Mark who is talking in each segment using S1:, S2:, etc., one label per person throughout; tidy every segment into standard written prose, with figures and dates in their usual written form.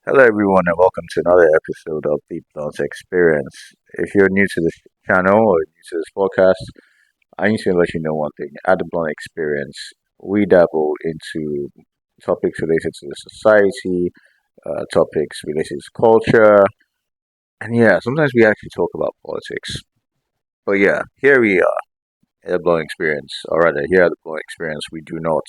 S1: Hello, everyone, and welcome to another episode of the Blunt Experience. If you're new to this channel or new to this podcast, I need to let you know one thing. At the Blunt Experience, we dabble into topics related to the society, topics related to culture, and yeah, sometimes we actually talk about politics. But yeah, here we are at the Blunt Experience, or rather, here at the Blunt Experience, we do not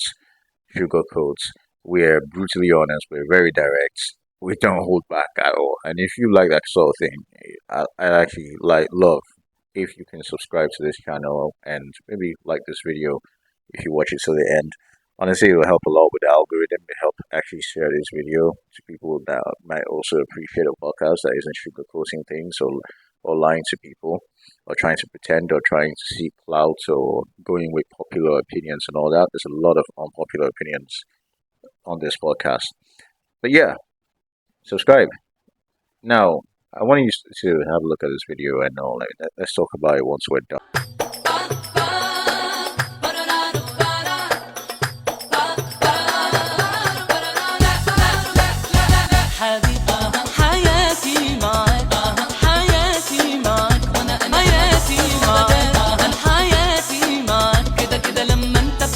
S1: sugarcoat. We're brutally honest. We're very direct. We don't hold back at all. And if you like that sort of thing, I actually love if you can subscribe to this channel and maybe like this video if you watch it to the end. Honestly, it will help a lot with the algorithm. It help actually share this video to people that might also appreciate a podcast that isn't sugarcoating things or lying to people or trying to pretend or trying to seek clout or going with popular opinions and all that. There's a lot of unpopular opinions on this podcast. But yeah, subscribe. Now, I want you to have a look at this video and all. Let's talk about it once we're done.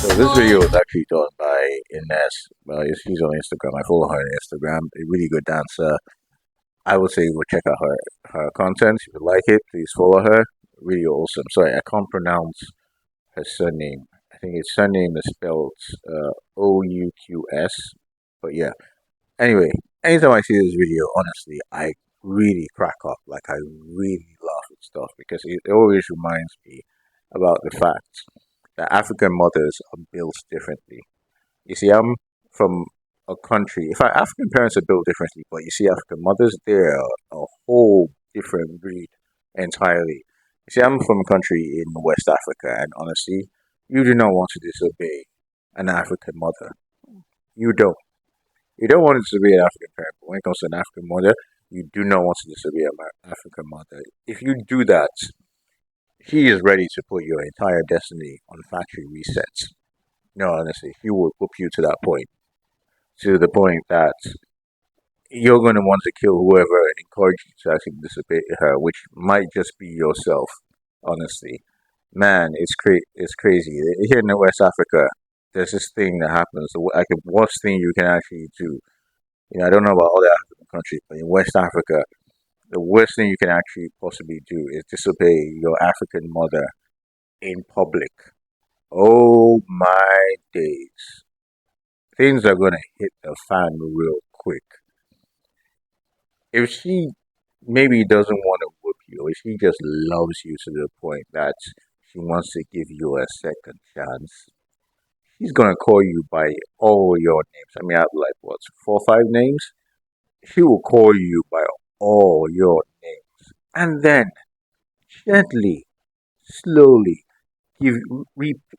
S1: So this video was actually done by Ines. Well, she's on Instagram. I follow her on Instagram. A really good dancer. I would say go check out her content. If you like it, please follow her. Really awesome. Sorry, I can't pronounce her surname. I think his surname is spelled Ouqs. But yeah. Anyway, anytime I see this video, honestly, I really crack up. Like I really laugh at stuff because it always reminds me about the fact that African mothers are built differently. You see, I'm from a country. In fact, African parents are built differently, but you see, African mothers, they're a whole different breed entirely. You see, I'm from a country in West Africa, and honestly, you do not want to disobey an African mother. You don't. You don't want to disobey an African parent, but when it comes to an African mother, you do not want to disobey an African mother. If you do that, she is ready to put your entire destiny on factory resets. No, honestly, he will whoop you to the point that you're going to want to kill whoever encouraged you to actually disobey her, which might just be yourself, honestly. Man, it's crazy. Here in West Africa, there's this thing that happens, like the worst thing you can actually do. I don't know about other African countries, but in West Africa, the worst thing you can actually possibly do is disobey your African mother in public. Oh my days. Things are going to hit the fan real quick. If she maybe doesn't want to whoop you, if she just loves you to the point that she wants to give you a second chance, she's going to call you by all your names. I mean, I have like, what, 4 or 5 names? She will call you by all your names. And then gently, slowly, give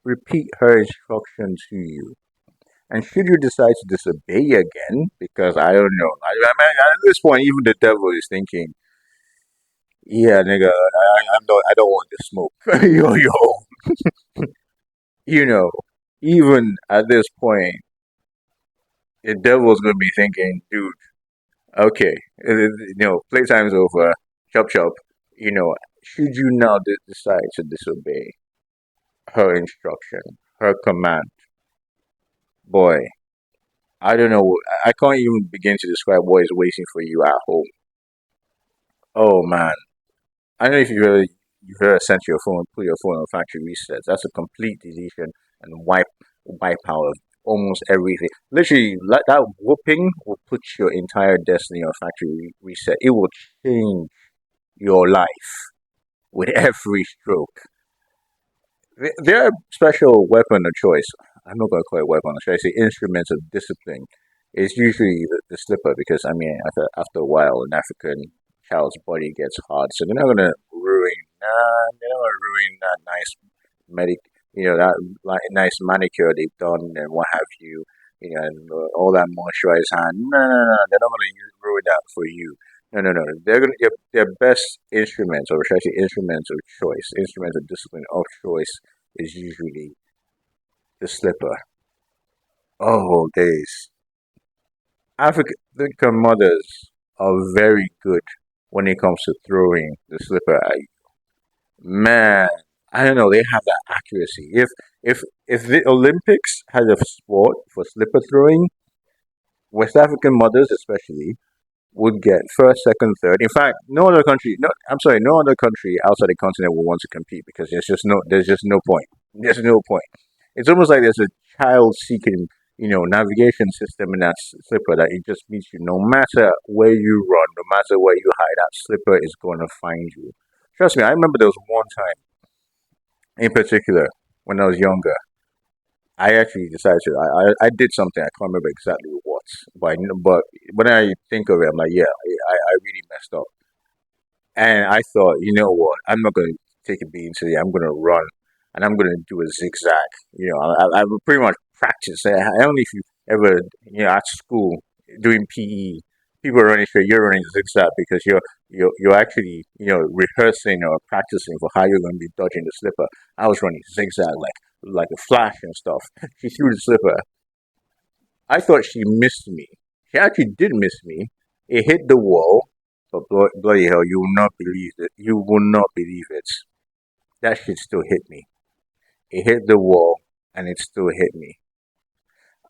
S1: repeat her instruction to you. And should you decide to disobey again, because I don't know, at this point, even the devil is thinking, "Yeah, nigga, I don't want the smoke, you know." Even at this point, the devil's gonna be thinking, "Dude, okay, playtime's over, chop chop." Should you now decide to disobey her instruction, her command, boy, I don't know. I can't even begin to describe what is waiting for you at home. Oh man, I don't know if you've ever sent your phone, put your phone on factory reset. That's a complete deletion and wipe out of almost everything. Literally, like that whooping will put your entire destiny on factory reset. It will change your life with every stroke. Their special weapon of choice. I'm not going to call it weapon. Should I say instruments of discipline? Is usually the slipper because I mean after a while an African child's body gets hard, so they're not gonna ruin. They're not gonna ruin that nice medic, that like nice manicure they've done and what have you, and all that moisturized hand. No, no, no, they're not gonna ruin that for you. No, no, no. They're gonna their best instruments, or should I say instruments of choice, instruments of discipline of choice, is usually the slipper. Oh, days. African mothers are very good when it comes to throwing the slipper at you. Man, I don't know. They have that accuracy. If the Olympics had a sport for slipper throwing, West African mothers especially would get first, second, third. In fact, no other country. No, I'm sorry, no other country outside the continent will want to compete because there's just no point. There's no point. It's almost like there's a child seeking, navigation system in that slipper that it just means you. No matter where you run, no matter where you hide, that slipper is going to find you. Trust me, I remember there was one time in particular when I was younger. I actually decided to. I did something. I can't remember exactly what, but when I think of it, I'm like, yeah, I really messed up. And I thought, you know what? I'm not going to take a beating today. I'm going to run and I'm going to do a zigzag. I pretty much practice. I don't know if you ever, at school doing PE, people are running straight, you're running zigzag because you're actually, rehearsing or practicing for how you're going to be dodging the slipper. I was running zigzag like a flash and stuff. She threw the slipper. I thought she missed me. She actually did miss me. It hit the wall, but bloody hell, you will not believe it. You will not believe it. That shit still hit me. It hit the wall, and it still hit me.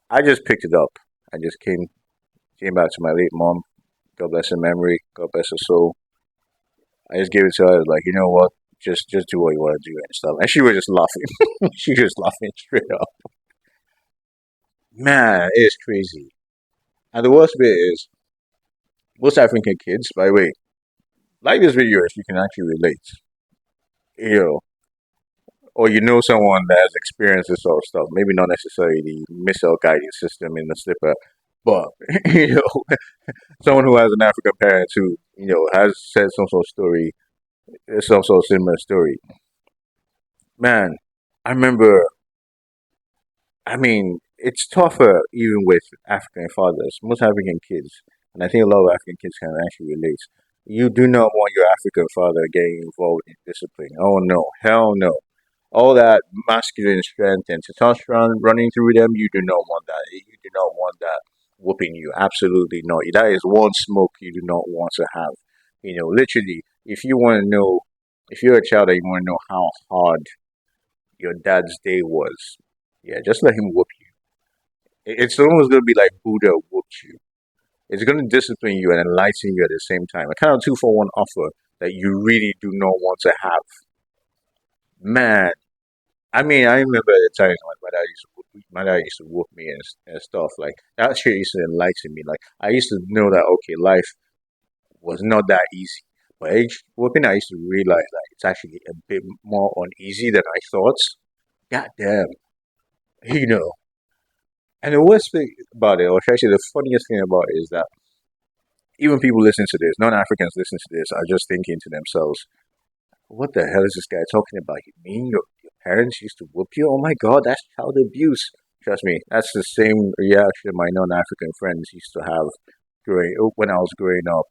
S1: I just picked it up. I just came back to my late mom. God bless her memory. God bless her soul. I just gave it to her. I was like, you know what? Just do what you want to do and stuff. And she was just laughing. She was laughing straight up. Man, it is crazy. And the worst bit is, most African kids, by the way, like this video if you can actually relate, you know, or you know someone that has experienced this sort of stuff. Maybe not necessarily the missile guiding system in the slipper, but someone who has an African parent who has said some sort of story, some sort of similar story. Man, I remember. I mean, it's tougher even with African fathers. Most African kids, and I think a lot of African kids can actually relate. You do not want your African father getting involved in discipline. Oh no, hell no. All that masculine strength and testosterone running through them, you do not want that. You do not want that whooping you. Absolutely not. That is one smoke you do not want to have. Literally, if you want to know, if you're a child and you want to know how hard your dad's day was, yeah, just let him whoop you. It's almost going to be like Buddha whooped you. It's going to discipline you and enlighten you at the same time. A kind of two for one offer that you really do not want to have. Man, I mean, I remember the times when my dad used to whoop me and stuff. Like that shit used to enlighten me. Like I used to know that okay, life was not that easy. But age whooping, I used to realize that it's actually a bit more uneasy than I thought. God damn, you know. And the worst thing about it, or should I say the funniest thing about it, is that even people listening to this, non-Africans listening to this, are just thinking to themselves, what the hell is this guy talking about? You mean your parents used to whoop you? Oh my god, that's child abuse. Trust me, that's the same reaction my non-African friends used to have when I was growing up.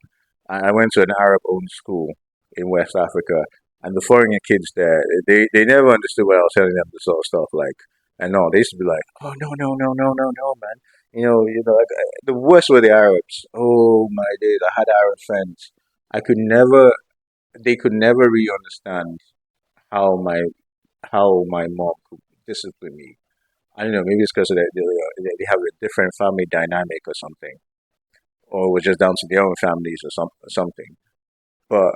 S1: I went to an Arab-owned school in West Africa, and the foreign kids there, they never understood what I was telling them, this sort of stuff. Like, and no, they used to be like, "Oh no, no, no, no, no, no, man." Like, the worst were the Arabs. Oh my days, I had Arab friends. I could never, they could never really understand how my mom could discipline me. I don't know, maybe it's because they have a different family dynamic or something, or it was just down to their own families or something. But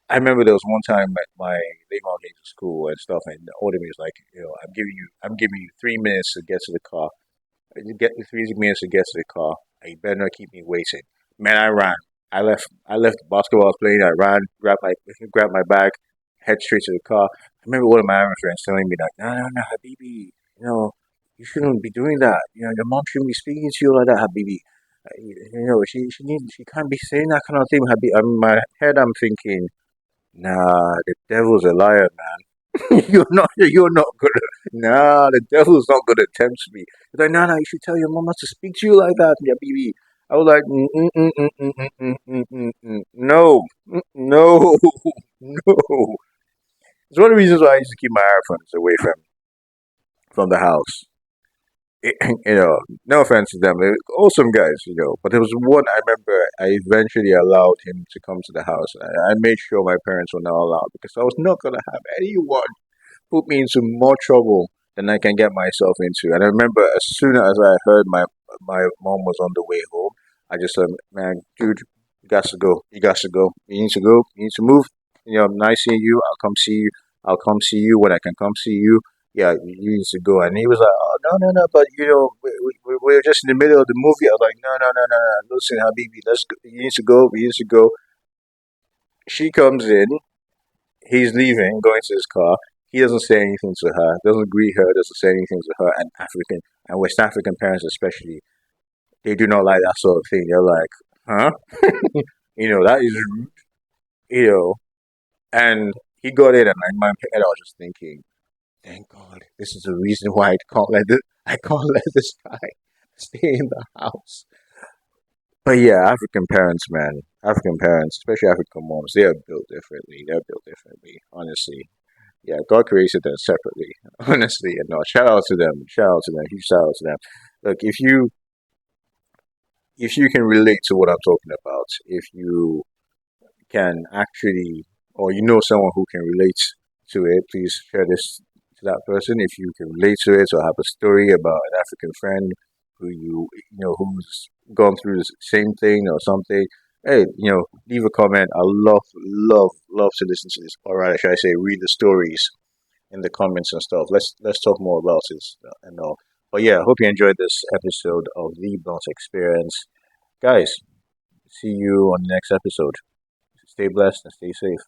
S1: I remember there was one time my late mom came to school and stuff, and ordered me was like, I'm giving you 3 minutes to get to the car. You get 3 minutes to get to the car, and you better not keep me waiting. Man, I ran. I left the basketball I was playing. I ran, grabbed my bag, head straight to the car. I remember one of my Arab friends telling me like, no, no, no, Habibi, you shouldn't be doing that. Your mom shouldn't be speaking to you like that, Habibi. She can't be saying that kind of thing, Habibi. In my head, I'm thinking, nah, the devil's a liar, man. You're not gonna. Nah, the devil's not gonna tempt me. He's like, nah, nah, you should tell your mom not to speak to you like that, yeah, baby. I was like, no, no, no. It's one of the reasons why I used to keep my Arab friends away from the house. you know, no offense to them, they're awesome guys, But there was one I remember. I eventually allowed him to come to the house. I made sure my parents were not allowed because I was not gonna have anyone put me into more trouble than I can get myself into. And I remember as soon as I heard my mom was on the way home, I just said, "Man, dude, you got to go. You got to go. You need to go. You need to move. Nice seeing you. I'll come see you. I'll come see you when I can come see you. Yeah, you need to go." And he was like, "Oh, no, no, no, but we're just in the middle of the movie." I was like, "No, no, no, no, no. Listen, Habibi, let's go. You need to go. You need to go." She comes in. He's leaving, going to his car. He doesn't say anything to her, doesn't greet her, doesn't say anything to her. And African and West African parents, especially, they do not like that sort of thing. They're like, huh? That is rude, you know. And he got in, and in my head, I was just thinking, thank God, this is the reason why I can't let this guy stay in the house. But yeah, African parents, man, African parents, especially African moms, they are built differently. They're built differently, honestly. Yeah, God created them separately, honestly. And no, shout out to them. Shout out to them. Huge shout out to them. Look, if you can relate to what I'm talking about, if you can actually, or you know someone who can relate to it, please share this to that person. If you can relate to it or have a story about an African friend who who's gone through the same thing or something, hey, leave a comment. I love, love, love to listen to this. Or rather, should I say, read the stories in the comments and stuff. Let's talk more about it and all. But yeah, I hope you enjoyed this episode of the Blunt Experience, guys. See you on the next episode. Stay blessed and stay safe.